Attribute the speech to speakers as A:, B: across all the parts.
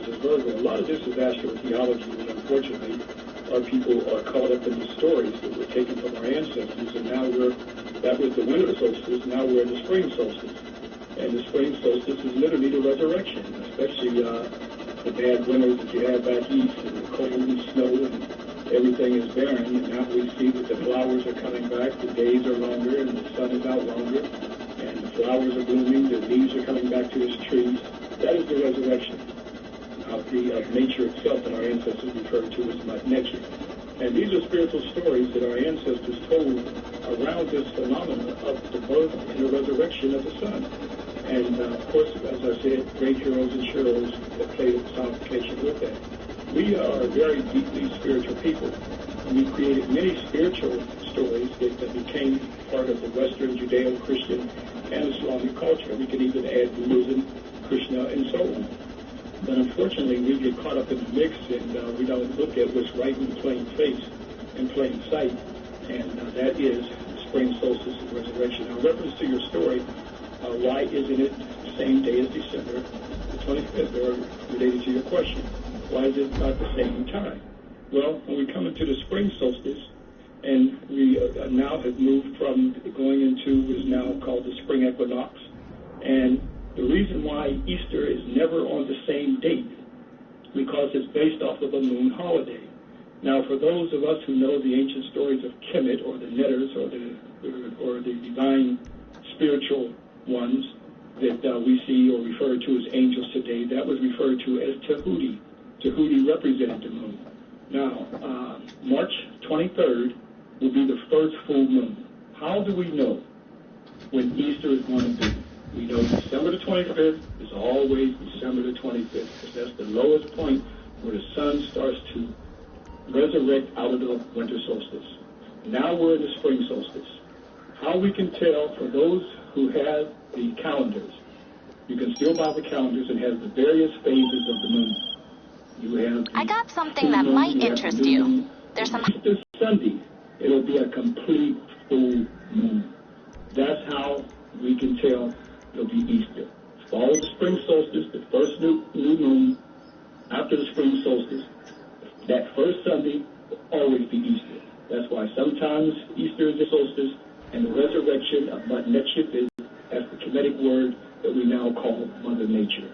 A: is Virgo. A lot of this is astrotheology, and unfortunately, our people are caught up in the stories that were taken from our ancestors, and now that was the winter solstice, now we're in the spring solstice. And the spring solstice is literally the resurrection, especially the bad winters that you have back east, and the cold and snow, and everything is barren. And now we see that the flowers are coming back, the days are longer, and the sun is out longer, and the flowers are blooming, the leaves are coming back to its trees. That is the resurrection of nature itself that our ancestors referred to as Mother Nature. And these are spiritual stories that our ancestors told around this phenomenon of the birth and the resurrection of the sun. And of course, as I said, great heroes and heroes that played a personification with that. We are a very deeply spiritual people. We created many spiritual stories that became part of the Western Judeo-Christian and Islamic culture. We could even add Buddhism, Krishna, and so on. But unfortunately, we get caught up in the mix, and we don't look at what's right in plain face, in plain sight, and that is the spring solstice and resurrection. Now, in reference to your story, why isn't it the same day as December the 25th, or related to your question? Why is it not the same time? Well, when we come into the spring solstice, and we now have moved from going into what is now called the spring equinox, and the reason why Easter is never on the same date, because it's based off of a moon holiday. Now, for those of us who know the ancient stories of Kemet, or the Netters, or the divine spiritual ones that we see or refer to as angels today, that was referred to as Tahuti. Tahuti represented the moon. Now, March 23rd will be the first full moon. How do we know when Easter is going to be? We know December the 25th is always December the 25th, because that's the lowest point where the sun starts to resurrect out of the winter solstice. Now we're in the spring solstice. How we can tell, for those who have the calendars, you can still buy the calendars and have the various phases of the moon. You have
B: I got something that might interest you. There's some
A: Easter Sunday, it'll be a complete full moon. That's how we can tell it'll be Easter. Follow the spring solstice, the first new moon after the spring solstice. That first Sunday will always be Easter. That's why sometimes Easter is the solstice, and the resurrection of Mother Nature is, that's the Kemetic word that we now call Mother Nature.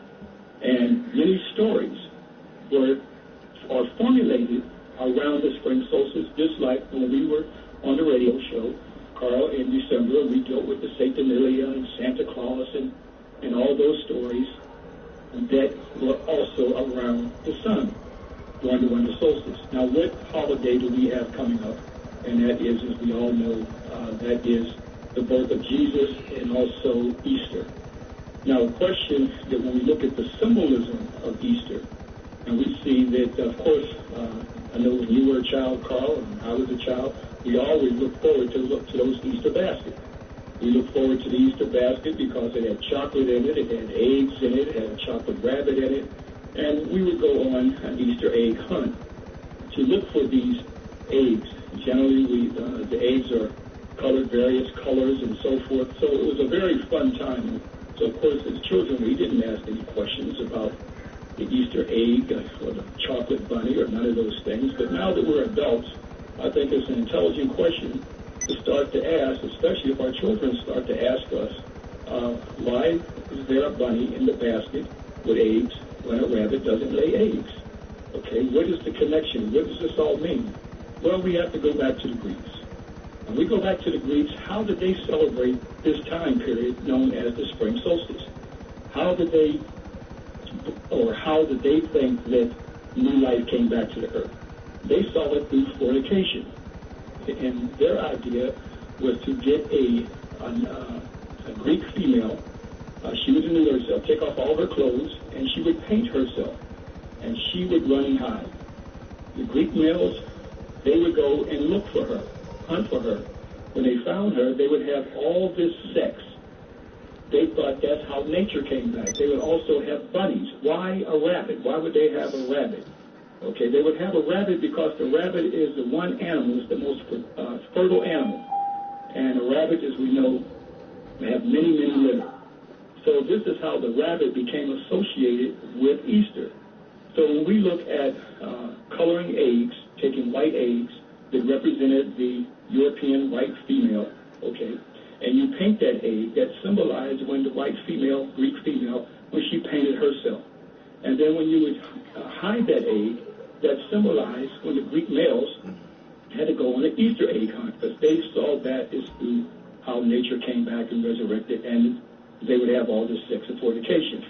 A: And many stories are formulated around the spring solstice, just like when we were on the radio show, Carl, in December, we dealt with the Saturnalia and Santa Claus and all those stories that were also around the sun during the winter solstice. Now, what holiday do we have coming up? And that is, as we all know, that is the birth of Jesus and also Easter. Now, the question that when we look at the symbolism of Easter, and we see that, of course, I know when you were a child, Carl, and I was a child, we always look forward to those Easter baskets. We look forward to the Easter basket because it had chocolate in it, it had eggs in it, it had a chocolate rabbit in it, and we would go on an Easter egg hunt to look for these eggs. Generally, the eggs are colored various colors and so forth, so it was a very fun time. So, of course, as children, we didn't ask any questions about the Easter egg or the chocolate bunny or none of those things, but now that we're adults, I think it's an intelligent question to start to ask, especially if our children start to ask us, why is there a bunny in the basket with eggs when a rabbit doesn't lay eggs? Okay, what is the connection? What does this all mean? Well, we have to go back to the Greeks. When we go back to the Greeks, how did they celebrate this time period known as the spring solstice? How did they think that new life came back to the earth? They saw it through fornication. And their idea was to get a Greek female. She would nude herself, take off all her clothes, and she would paint herself. And she would run and hide. The Greek males, they would go and look for her, hunt for her. When they found her, they would have all this sex. They thought that's how nature came back. They would also have bunnies. Why a rabbit? Why would they have a rabbit? Okay, they would have a rabbit because the rabbit is the one animal, it's the most fertile animal. And a rabbit, as we know, have many, many litter. So this is how the rabbit became associated with Easter. So when we look at coloring eggs, taking white eggs that represented the European white female, okay, and you paint that egg, that symbolized when the white female, Greek female, when she painted herself. And then when you would hide that egg, that symbolized when the Greek males had to go on an Easter egg hunt, because they saw that as through how nature came back and resurrected, and they would have all this sex and fornication.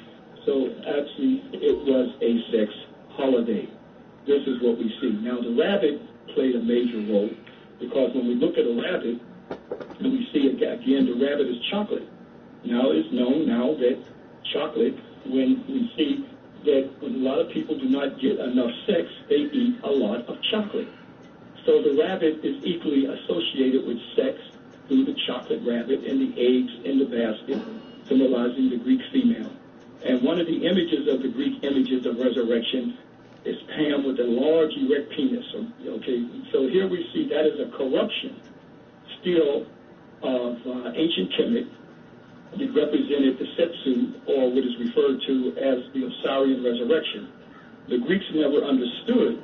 A: So actually, it was a sex holiday. This is what we see. Now, the rabbit played a major role, because when we look at a rabbit, and we see, again, the rabbit is chocolate. Now it's known now that chocolate, when we see that when a lot of people do not get enough sex, they eat a lot of chocolate. So the rabbit is equally associated with sex through the chocolate rabbit and the eggs in the basket, symbolizing the Greek female. And one of the images of the Greek images of resurrection is Pam with a large erect penis. Okay, so here we see that is a corruption still of ancient Kemet that represented the Setsu, or what is referred to as the Osirian resurrection. The Greeks never understood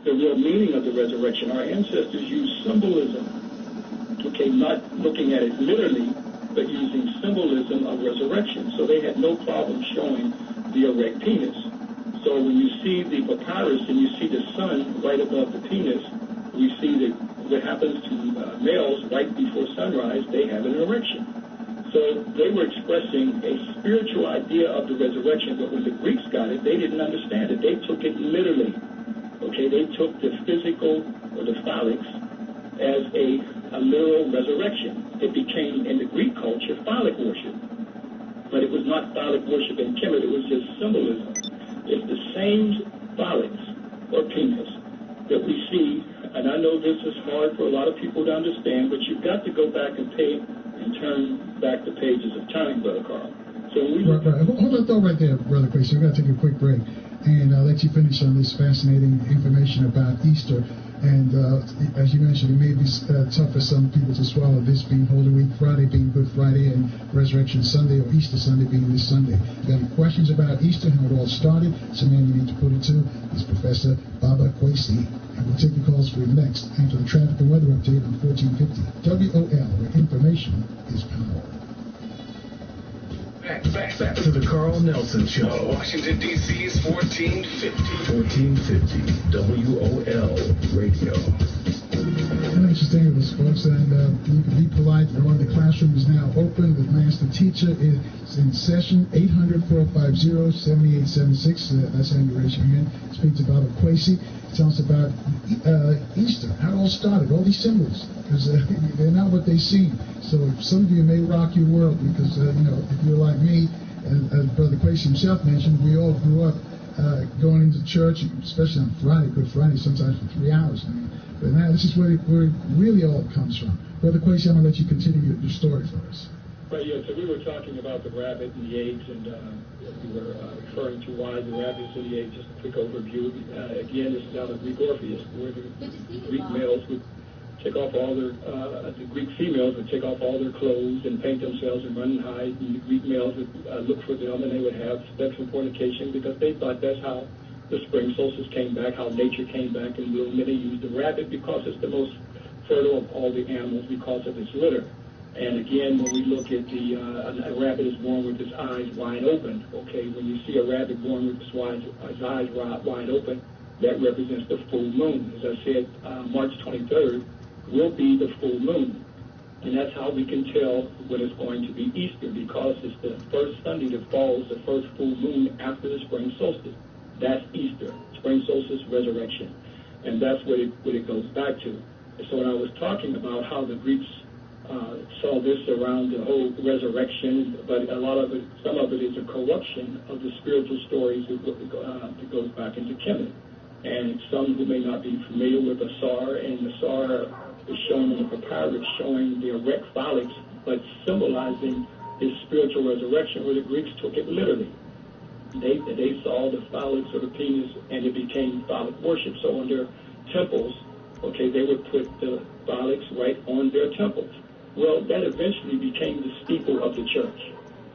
A: the real meaning of the resurrection. Our ancestors used symbolism, okay, not looking at it literally, but using symbolism of resurrection. So they had no problem showing the erect penis. So when you see the papyrus and you see the sun right above the penis, we see that what happens to males right before sunrise, they have an erection. So they were expressing a spiritual idea of the resurrection, but when the Greeks got it, they didn't understand it. They took it literally. Okay, they took the physical or the phallics as a literal resurrection. It became, in the Greek culture, phallic worship. But it was not phallic worship in Kemet, it was just symbolism. It's the same phallics or penis that we see, and I know this is hard for a lot of people to understand, but you've got to go back and turn back the pages of time, Brother Carl. So when we
C: right. Hold that thought right there, Brother Quincy. We're going to take a quick break, and I'll let you finish on this fascinating information about Easter. And as you mentioned, it may be tough for some people to swallow, this being Holy Week, Friday being Good Friday, and Resurrection Sunday or Easter Sunday being this Sunday. If you have any questions about Easter, how it all started, some man you need to put it to is Professor Baba Quasi. And we'll take the calls for you next after the traffic and weather update on 1450 WOL, where information is power.
D: Back to the Carl Nelson Show. Washington, D.C.'s 1450 WOL Radio.
C: And thanks for staying with us, folks. And you can be polite. The classroom is now open. The master teacher is in session. 800-450-7876. That's how you raise your hand. Speak to Baba Quasi. Tell us about Easter, how it all started, all these symbols, because they're not what they seem. So some of you may rock your world because, if you're like me, and as Brother Quasi himself mentioned, we all grew up going into church, especially on Friday, Good Friday, sometimes for 3 hours. But now this is where it really all comes from. Brother Quasi, I'm going to let you continue your story for us.
A: Right, yeah, so we were talking about the rabbit and the eggs, and we were referring to why the rabbits and the eggs, just a quick overview. Again, this is out of Greek Orpheus, where the Greek males would take off all their, the Greek females would take off all their clothes and paint themselves and run and hide, and the Greek males would look for them, and they would have sex and fornication because they thought that's how the spring solstice came back, how nature came back, and they used the rabbit because it's the most fertile of all the animals because of its litter. And again, when we look at a rabbit is born with his eyes wide open. Okay, when you see a rabbit born with his eyes wide open, that represents the full moon. As I said, March 23rd will be the full moon. And that's how we can tell when it's going to be Easter, because it's the first Sunday that falls the first full moon after the spring solstice. That's Easter, spring solstice, resurrection. And that's what it goes back to. And so when I was talking about how the Greeks saw this around the whole resurrection, but some of it is a corruption of the spiritual stories that goes back into Kemet. And some who may not be familiar with Asar, and Asar is shown in the papyrus showing the erect phallics, but symbolizing his spiritual resurrection, where the Greeks took it literally. They saw the phallics or the penis, and it became phallic worship. So on their temples, okay, they would put the phallics right on their temples. Well, that eventually became the steeple of the church.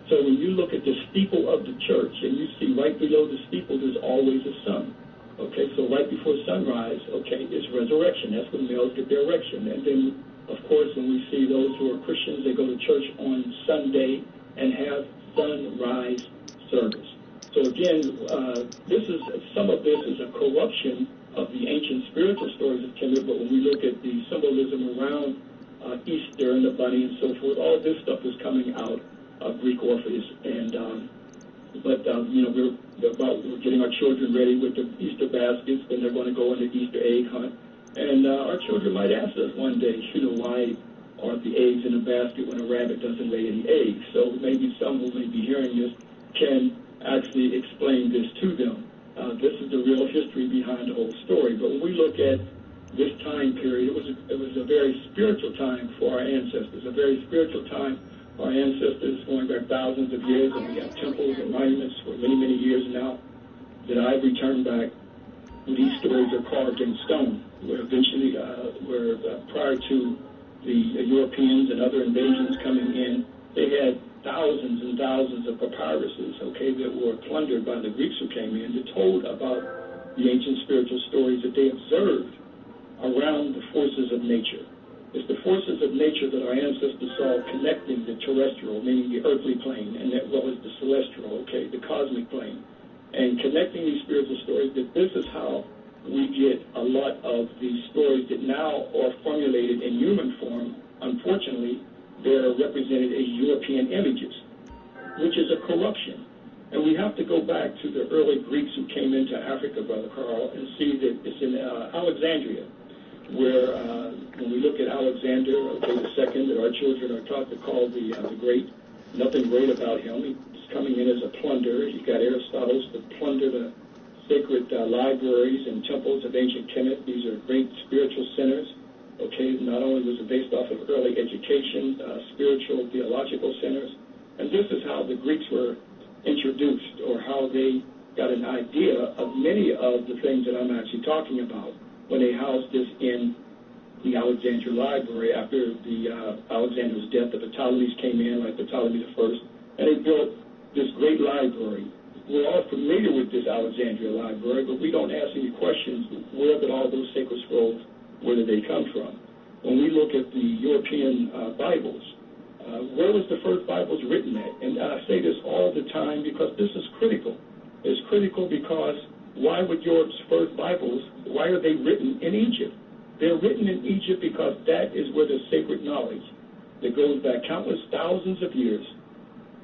A: So when you look at the steeple of the church, and you see right below the steeple, there's always a sun. Okay, so right before sunrise, okay, is resurrection. That's when males get their erection. And then, of course, when we see those who are Christians, they go to church on Sunday and have sunrise service. So again, some of this is a corruption of the ancient spiritual stories of Kemet, but when we look at the symbolism around Easter and the bunny and so forth, all this stuff is coming out of Greek Orpheus. And we're getting our children ready with the Easter baskets, then they're going to go on the Easter egg hunt. And our children might ask us one day, why aren't the eggs in a basket when a rabbit doesn't lay any eggs? So maybe some who may be hearing this can actually explain this to them. This is the real history behind the whole story. But when we look at this time period, it was a very spiritual time for our ancestors, a very spiritual time. Our ancestors going back thousands of years, and we have temples and monuments for many, many years now that I've returned back where these stories are carved in stone, where eventually, prior to the Europeans and other invasions coming in, they had thousands and thousands of papyruses, that were plundered by the Greeks who came in, that told about the ancient spiritual stories that they observed around the forces of nature. It's the forces of nature that our ancestors saw connecting the terrestrial, meaning the earthly plane, and as well as the celestial, the cosmic plane, and connecting these spiritual stories, that this is how we get a lot of these stories that now are formulated in human form. Unfortunately, they're represented as European images, which is a corruption. And we have to go back to the early Greeks who came into Africa, Brother Carl, and see that it's in Alexandria, where when we look at Alexander, the second, that our children are taught to call the great, nothing great about him. He's coming in as a plunderer. He got Aristotle to plunder the sacred libraries and temples of ancient Kemet. These are great spiritual centers. Not only was it based off of early education, spiritual, theological centers, and this is how the Greeks were introduced, or how they got an idea of many of the things that I'm actually talking about when they housed this in the Alexandria Library. After Alexander's death, the Ptolemies came in, like Ptolemy I, and they built this great library. We're all familiar with this Alexandria Library, but we don't ask any questions. Where did all those sacred scrolls, where did they come from? When we look at the European Bibles, where was the first Bibles written at? And I say this all the time because this is critical. It's critical because why would Europe's first Bibles, why are they written in Egypt? They're written in Egypt because that is where the sacred knowledge that goes back countless thousands of years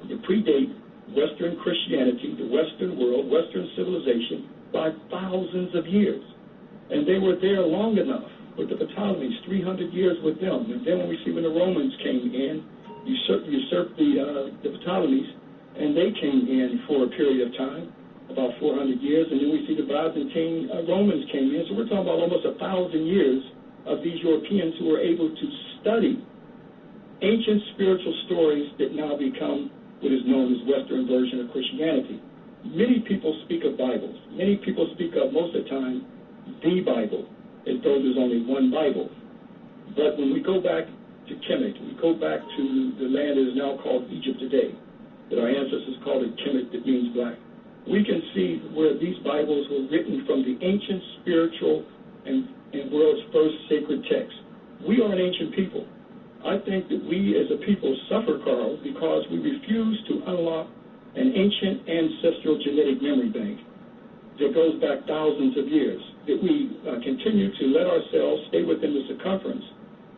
A: to predate Western Christianity, the Western world, Western civilization, by thousands of years. And they were there long enough with the Ptolemies, 300 years with them. And then when we see when the Romans came in, usurped the Ptolemies, and they came in for a period of time, about 400 years, and then we see the Byzantine Romans came in. So we're talking about almost 1,000 years of these Europeans who were able to study ancient spiritual stories that now become what is known as Western version of Christianity. Many people speak of Bibles. Many people speak of, most of the time, the Bible, as though there's only one Bible. But when we go back to Kemet, we go back to the land that is now called Egypt today, that our ancestors called it Kemet, that means black. We can see where these Bibles were written from the ancient spiritual and world's first sacred text. We are an ancient people. I think that we as a people suffer, Carl, because we refuse to unlock an ancient ancestral genetic memory bank that goes back thousands of years, that we continue to let ourselves stay within the circumference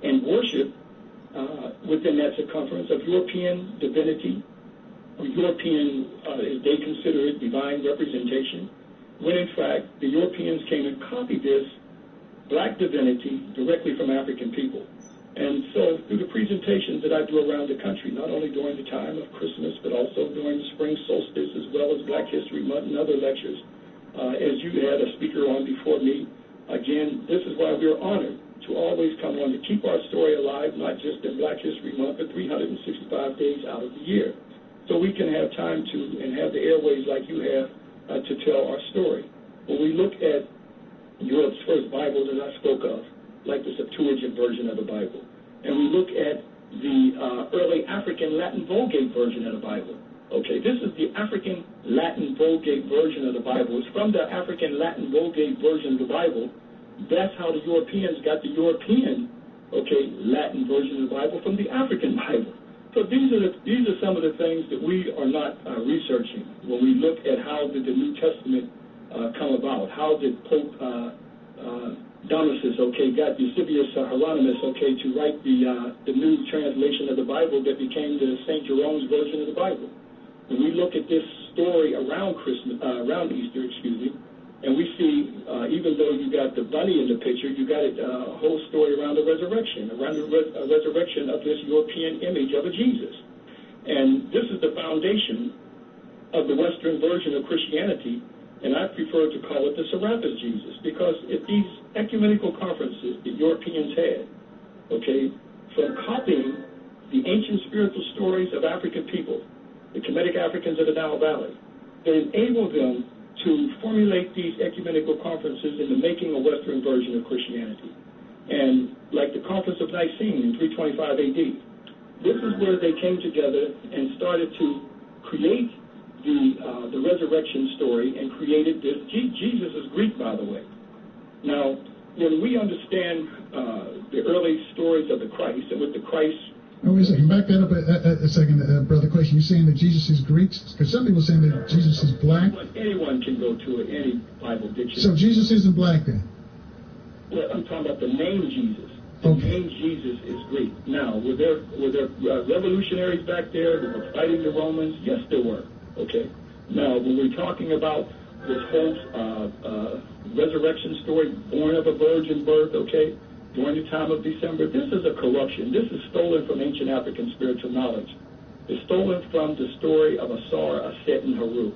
A: and worship within that circumference of European divinity, or European, as they consider it, divine representation, when in fact the Europeans came and copied this black divinity directly from African people. And so through the presentations that I do around the country, not only during the time of Christmas, but also during the spring solstice, as well as Black History Month and other lectures, as you had a speaker on before me, again, this is why we're honored to always come on to keep our story alive, not just in Black History Month, but 365 days out of the year. So we can have time to, and have the airways like you have, to tell our story. When we look at Europe's first Bible that I spoke of, like the Septuagint version of the Bible, and we look at the early African Latin Vulgate version of the Bible, Okay, this is the African Latin Vulgate version of the Bible. It's from the African Latin Vulgate version of the Bible. That's how the Europeans got the European, Latin version of the Bible from the African Bible. So these are some of the things that we are not researching when we look at how did the New Testament come about. How did Pope Damasus, got Eusebius Hieronymus, to write the new translation of the Bible that became the St. Jerome's version of the Bible. When we look at this story around Easter, and we see, even though you got the bunny in the picture, you got a whole story around the resurrection, resurrection of this European image of a Jesus. And this is the foundation of the Western version of Christianity, and I prefer to call it the Serapis Jesus, because if these ecumenical conferences that Europeans had, from copying the ancient spiritual stories of African people, the Kemetic Africans of the Nile Valley, they enabled them to formulate these ecumenical conferences in the making a Western version of Christianity. And like the Conference of Nicene in 325 AD, this is where they came together and started to create the resurrection story and created this. Jesus is Greek, by the way. Now, when we understand the early stories of the Christ and with the Christ.
C: Oh, wait a second. Back that up a second, Brother Question. You're saying that Jesus is Greek? Because some people are saying that Jesus is black.
A: Anyone can go to any Bible dictionary.
C: So Jesus isn't black then?
A: Well, I'm talking about the name Jesus. The name Jesus is Greek. Now, were there revolutionaries back there who were fighting the Romans? Yes, there were. Now, when we're talking about this whole resurrection story, born of a virgin birth, during the time of December, this is a corruption. This is stolen from ancient African spiritual knowledge. It's stolen from the story of Asar, Aset, and Haru.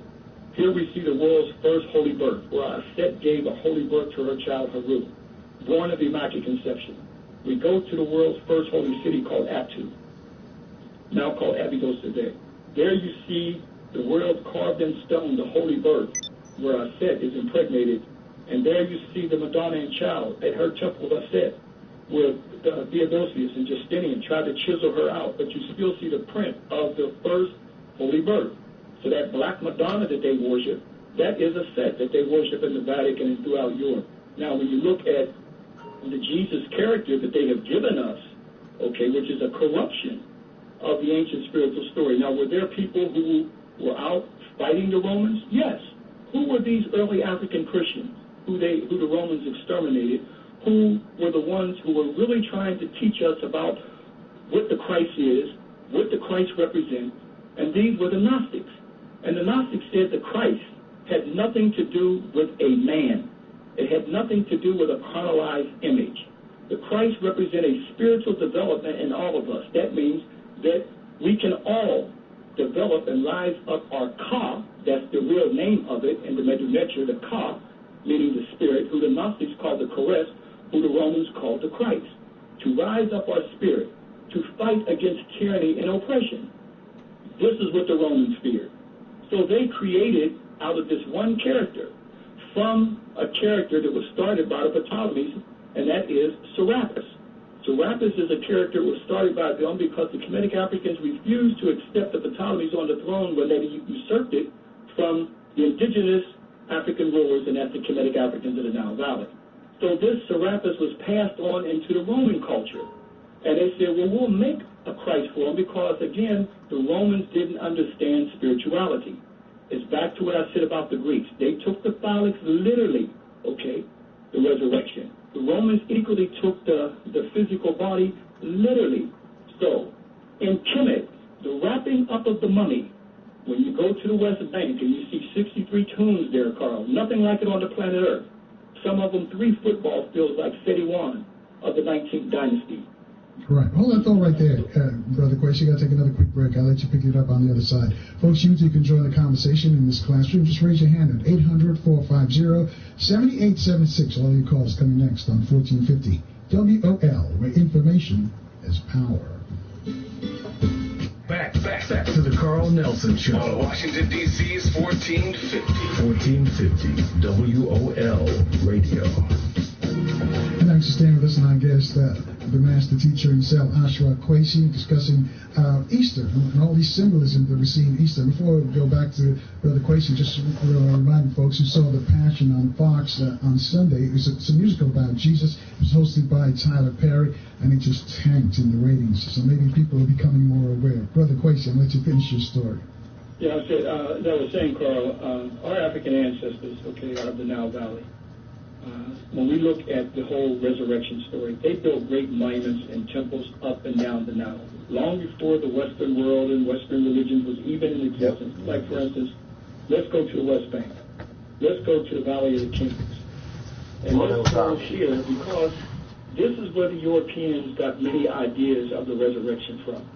A: Here we see the world's first holy birth, where Aset gave a holy birth to her child Haru, born of Immaculate Conception. We go to the world's first holy city called Aptu, now called Abydos today. There you see the world carved in stone, the holy birth, where Aset is impregnated. And there you see the Madonna and Child at her temple of Aset, where Theodosius and Justinian tried to chisel her out, but you still see the print of the first holy birth. So that black Madonna that they worship, that is Aset that they worship in the Vatican and throughout Europe. Now, when you look at the Jesus character that they have given us, which is a corruption of the ancient spiritual story. Now, were there people who were out fighting the Romans? Yes. Who were these early African Christians who the Romans exterminated? Who were the ones who were really trying to teach us about what the Christ is, what the Christ represents? And these were the Gnostics. And the Gnostics said the Christ had nothing to do with a man. It had nothing to do with a carnalized image. The Christ represents a spiritual development in all of us. That means that we can all develop and rise up our Ka, that's the real name of it, in the Medunetra, the Ka, meaning the spirit, who the Gnostics called the Charis, who the Romans called the Christ, to rise up our spirit, to fight against tyranny and oppression. This is what the Romans feared. So they created out of this one character, from a character that was started by the Ptolemies, and that is Serapis. Serapis is a character that was started by them because the Kemetic Africans refused to accept the Ptolemies on the throne when they usurped it from the indigenous African rulers, and that's the Kemetic Africans of the Nile Valley. So this Serapis was passed on into the Roman culture. And they said, well, we'll make a Christ for them because, again, the Romans didn't understand spirituality. It's back to what I said about the Greeks. They took the phallics literally, the resurrection. The Romans equally took the physical body literally. So, in Kemet, the wrapping up of the mummy, when you go to the West Bank and you see 63 tombs there, Carl, nothing like it on the planet Earth. Some of them 3 football fields like Seti I of the 19th dynasty.
C: Right. Hold that thought right there, Brother Quest. You got to take another quick break. I'll let you pick it up on the other side. Folks, you too can join the conversation in this classroom. Just raise your hand at 800-450-7876. All your calls coming next on 1450 WOL, where information is power.
D: Back to the Carl Nelson Show. On Washington, D.C.'s 1450 WOL Radio.
C: And thanks for staying with us, and our guest, the master teacher himself, Ashra Kwesi, discussing Easter and all these symbolism that we see in Easter. Before we go back to Brother Kwesi, just remind folks who saw The Passion on Fox on Sunday. It's a musical about Jesus. It was hosted by Tyler Perry, and it just tanked in the ratings. So maybe people are becoming more aware. Brother Kwesi, I'll let you finish your story.
A: Yeah, I said, as I was saying, Carl, our African ancestors, out of the Nile Valley, when we look at the whole resurrection story, they built great monuments and temples up and down the Nile, long before the Western world and Western religions was even in existence. Yep. Like, for instance, let's go to the West Bank. Let's go to the Valley of the Kings. And let's go here, because this is where the Europeans got many ideas of the resurrection from.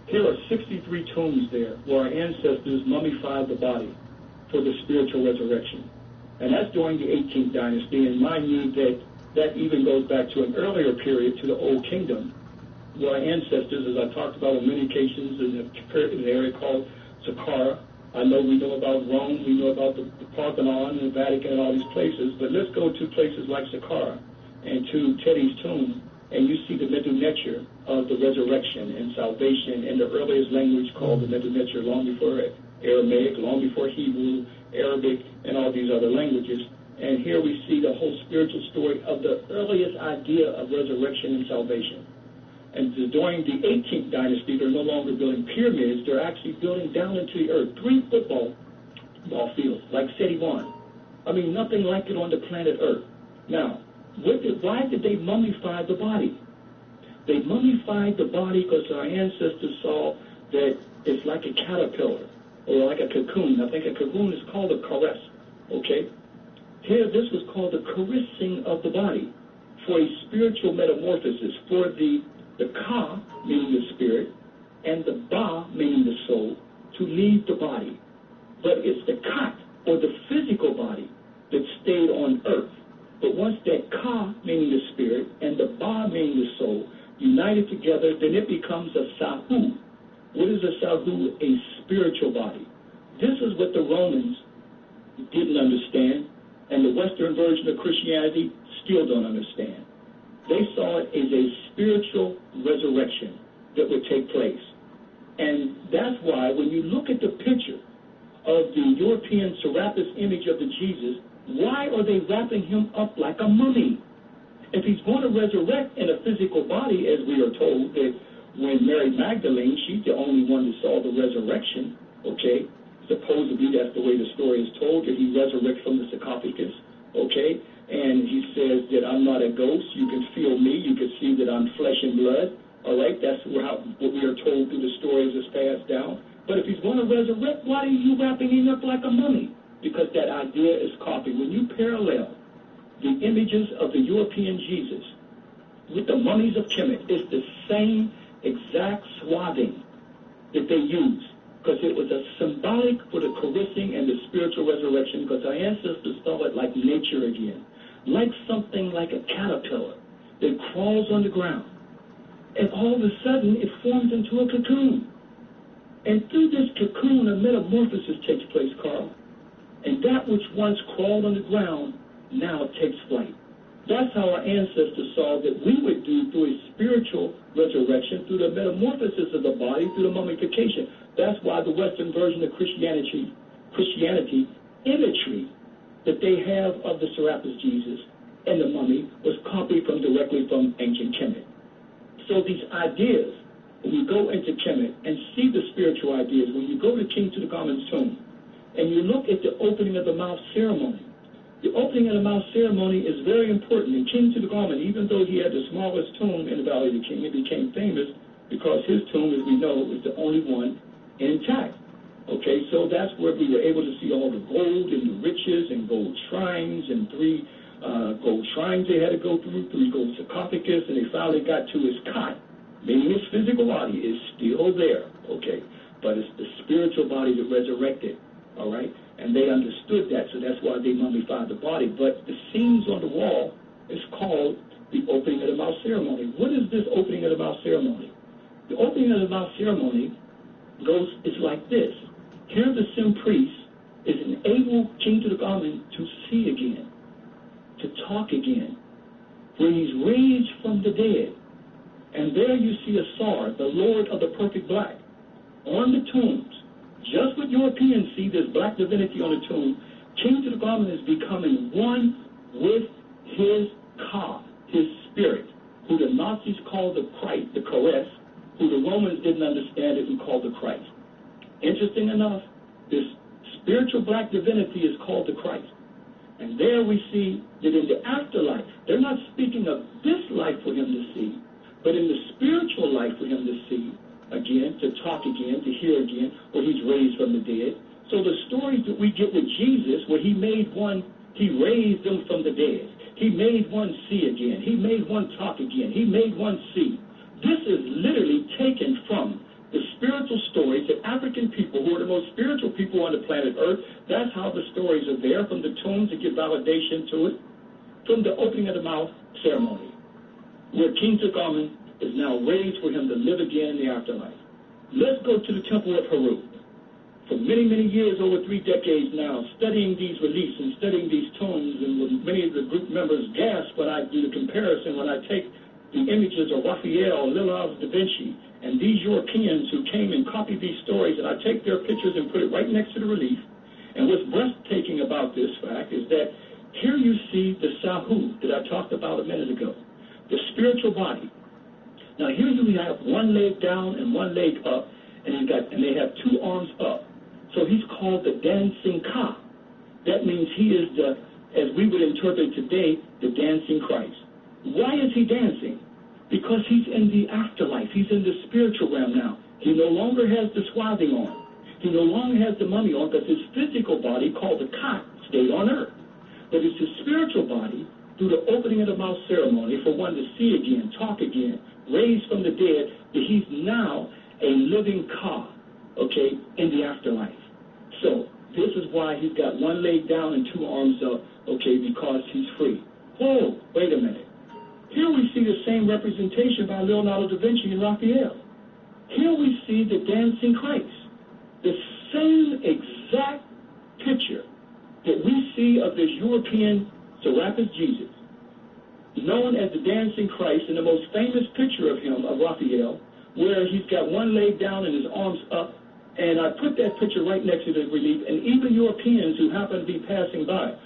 A: Here are 63 tombs there where our ancestors mummified the body for the spiritual resurrection. And that's during the 18th dynasty, and mind you that even goes back to an earlier period, to the Old Kingdom, where our ancestors, as I talked about on many occasions, in an area called Saqqara. I know we know about Rome, we know about the Parthenon and the Vatican and all these places, but let's go to places like Saqqara and to Teti's tomb, and you see the Medu Neter of the resurrection and salvation in the earliest language called the Medu Neter, long before Aramaic, long before Hebrew, Arabic, and all these other languages. And here we see the whole spiritual story of the earliest idea of resurrection and salvation. And during the 18th dynasty, they're no longer building pyramids, they're actually building down into the earth 3 football fields, like Seti 1. I mean, nothing like it on the planet Earth. Now, why did they mummify the body? They mummified the body because our ancestors saw that it's like a caterpillar or like a cocoon. I think a cocoon is called a caress, okay? Here, this was called the caressing of the body for a spiritual metamorphosis, for the ka, meaning the spirit, and the ba, meaning the soul, to leave the body. But it's the kat, or the physical body, that stayed on earth. But once that ka, meaning the spirit, and the ba, meaning the soul, united together, then it becomes a sahu. What is a sahu? A spiritual body. This is what the Romans didn't understand, and the Western version of Christianity still don't understand. They saw it as a spiritual resurrection that would take place. And that's why when you look at the picture of the European Serapis image of the Jesus, why are they wrapping him up like a mummy? If he's going to resurrect in a physical body, as we are told, that when Mary Magdalene, she's the only one that saw the resurrection, okay? Supposedly that's the way the story is told, that he resurrects from the sarcophagus, okay? And he says that I'm not a ghost, you can feel me, you can see that I'm flesh and blood, all right? That's what we are told through the stories that's passed down. But if he's going to resurrect, why are you wrapping him up like a mummy? Because that idea is copied. When you parallel the images of the European Jesus with the mummies of Kemet, it's the same exact swathing that they use, because it was a symbolic for the caressing and the spiritual resurrection, because our ancestors saw it like nature again, like something like a caterpillar that crawls on the ground, and all of a sudden it forms into a cocoon. And through this cocoon, a metamorphosis takes place, Carl. And that which once crawled on the ground now takes flight. That's how our ancestors saw that we would do through a spiritual resurrection, through the metamorphosis of the body, through the mummification. That's why the Western version of Christianity imagery that they have of the Serapis Jesus and the mummy was copied directly from ancient Kemet. So these ideas, when you go into Kemet and see the spiritual ideas, when you go to King Tutankhamun's tomb and you look at the opening of the mouth ceremony, the opening of the mouth ceremony is very important. And King Tutankhamun, even though he had the smallest tomb in the Valley of the King, it became famous because his tomb, as we know, was the only one intact. Okay, so that's where we were able to see all the gold and the riches and gold shrines, and 3 gold shrines they had to go through, 3 gold sarcophagus, and they finally got to his cot, meaning his physical body is still there, okay, but it's the spiritual body that resurrected, all right? And they understood that, so that's why they mummified the body. But the scenes on the wall is called the opening of the mouth ceremony. What is this opening of the mouth ceremony? The opening of the mouth ceremony is like this. Here the Sim priest is enabled King Tutankhamun to see again, to talk again. When he's raised from the dead,
E: And there you see a Sar, the Lord of the perfect black, on the tombs. Just what Europeans see, this black divinity on the tomb, King Tutankhamun is becoming one with his Ka, his spirit, who the Nazis called the Christ, the Kores, who the Romans didn't understand it and called the Christ. Interesting enough, this spiritual black divinity is called the Christ. And there we see that in the afterlife, they're not speaking of this life for him to see, but in the spiritual life for him to see, again, to talk again, to hear again, where he's raised from the dead. So the stories that we get with Jesus, where he made one, he raised them from the dead. He made one see again. He made one talk again. He made one see. This is literally taken from the spiritual stories that African people, who are the most spiritual people on the planet Earth, that's how the stories are there, from the tombs to give validation to it, from the opening of the mouth ceremony, where King Tutankhamun is now raised for him to live again in the afterlife. Let's go to the Temple of Heru. For many, many years, over 3 decades now, studying these reliefs and studying these tombs, and when many of the group members gasp when I do the comparison, when I take the images of Raphael, Leonardo da Vinci, and these Europeans who came and copied these stories, and I take their pictures and put it right next to the relief. And what's breathtaking about this fact is that here you see the Sahu that I talked about a minute ago, the spiritual body. Now here you have one leg down and one leg up, and they have 2 arms up. So he's called the dancing Ka. That means he is the, as we would interpret today, the dancing Christ. Why is he dancing? Because he's in the afterlife. He's in the spiritual realm now. He no longer has the swathing on. He no longer has the mummy on, because his physical body, called the Ka, stayed on earth. But it's his spiritual body, through the opening of the mouth ceremony, for one to see again, talk again, raised from the dead, that he's now a living Ka, okay, in the afterlife. So this is why he's got one leg down and 2 arms up, okay, because he's free. Oh, wait a minute. Here we see the same representation by Leonardo da Vinci and Raphael. Here we see the dancing Christ. The same exact picture that we see of this European Serapis Jesus, known as the dancing Christ, and the most famous picture of him, of Raphael, where he's got one leg down and his arms up. And I put that picture right next to the relief, and even Europeans who happen to be passing by,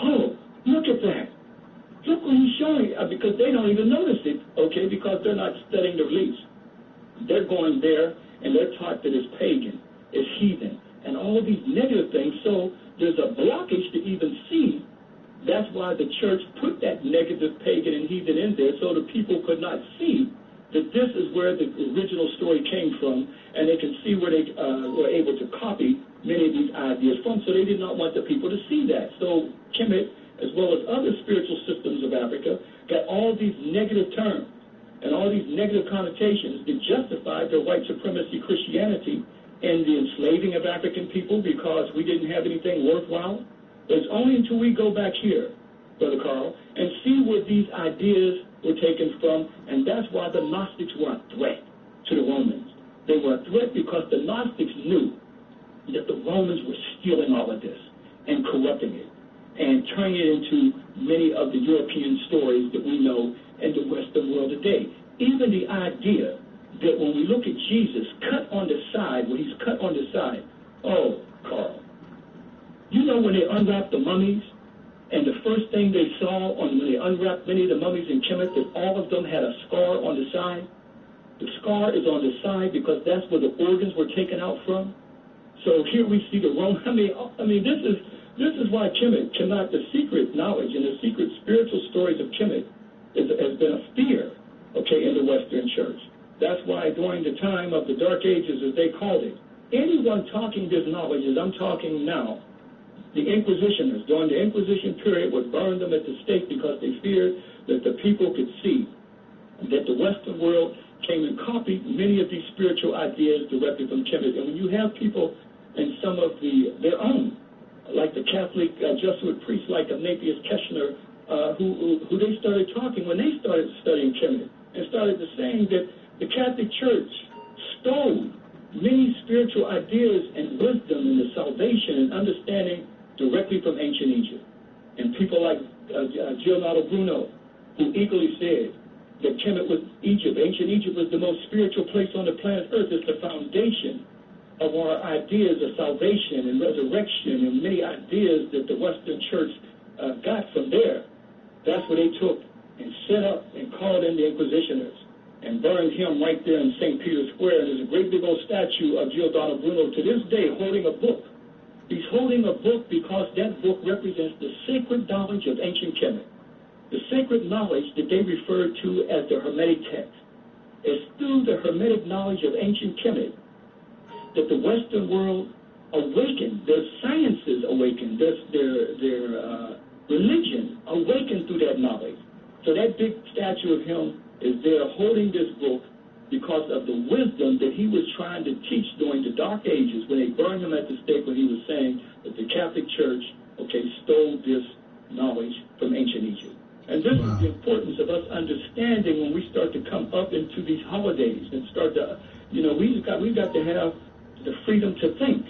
E: oh, look at that. Look what he's showing, because they don't even notice it, okay, because they're not studying the reliefs. They're going there, and they're taught that it's pagan, it's heathen, and all these negative things. So there's a blockage to even see. That's why the church put that negative pagan and heathen in there, so the people could not see that this is where the original story came from, and they can see where they were able to copy many of these ideas from. So they did not want the people to see that. So Kemet, as well as other spiritual systems of Africa, got all these negative terms and all these negative connotations that justified their white supremacy Christianity and the enslaving of African people, because we didn't have anything worthwhile. It's only until we go back here, Brother Carl, and see where these ideas were taken from, and that's why the Gnostics were a threat to the Romans. They were a threat because the Gnostics knew that the Romans were stealing all of this and corrupting it and turning it into many of the European stories that we know in the Western world today. Even the idea that when we look at Jesus cut on the side, when he's cut on the side, oh, Carl, you know when they unwrapped the mummies, and the first thing they saw when they unwrapped many of the mummies in Kemet, that all of them had a scar on the side? The scar is on the side because that's where the organs were taken out from. So here we see the Roman. I mean, this is why Kemet cannot. The secret knowledge and the secret spiritual stories of Kemet has been a fear, okay, in the Western Church. That's why during the time of the Dark Ages, as they called it, anyone talking this knowledge, as I'm talking now, the Inquisitioners during the Inquisition period would burn them at the stake because they feared that the people could see that the Western world came and copied many of these spiritual ideas directly from Kemet. And when you have people in some of their own, like the Catholic Jesuit priests like Ignatius Keshner, who they started talking when they started studying Kemet, and started to saying that the Catholic Church stole many spiritual ideas and wisdom and the salvation and understanding directly from ancient Egypt. And people like Giordano Bruno, who equally said that Kemet was Egypt. Ancient Egypt was the most spiritual place on the planet Earth. It's the foundation of our ideas of salvation and resurrection and many ideas that the Western Church got from there. That's what they took and set up and called in the Inquisitioners and burned him right there in St. Peter's Square. And there's a great big old statue of Giordano Bruno to this day holding a book. He's holding a book because that book represents the sacred knowledge of ancient Kemet, the sacred knowledge that they refer to as the Hermetic text. It's through the Hermetic knowledge of ancient Kemet that the Western world awakened, their sciences awakened, their religion awakened through that knowledge. So that big statue of him is there holding this book because of the wisdom that he was trying to teach during the Dark Ages when they burned him at the stake, when he was saying that the Catholic Church, stole this knowledge from ancient Egypt. And this is the importance of us understanding when we start to come up into these holidays and start to, we've got to have the freedom to think,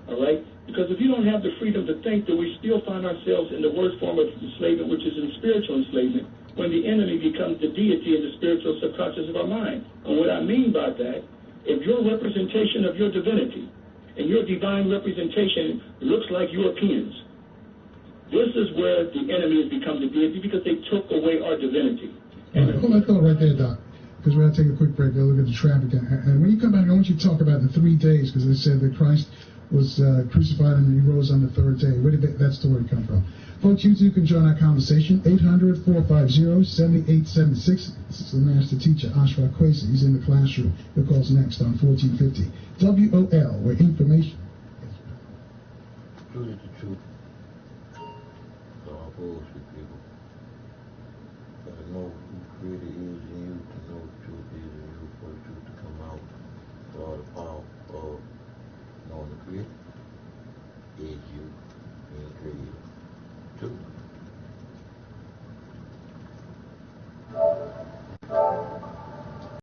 E: all right? Because if you don't have the freedom to think, then we still find ourselves in the worst form of enslavement, which is in spiritual enslavement, when the enemy becomes the deity in the spiritual subconscious of our mind. And what I mean by that, if your representation of your divinity and your divine representation looks like Europeans, this is where the enemy has become the deity because they took away our divinity.
C: All right, hold that thought right there, Doc, because we're going to take a quick break. We'll look at the traffic. And when you come back, I want you to talk about the 3 days, because they said that Christ was crucified and he rose on the third day. Where did that story come from? Folks, you too can join our conversation. 800-450-7876. This is the master teacher, Ashra Kwesi. He's in the classroom. He'll call us next on 1450. WOL, where information...
F: Truth is the truth. So I bullshit people. Gotta know who created is in you, to know the truth is in you, for the truth to come out. For all the power of knowing the creator is you being created. Truth.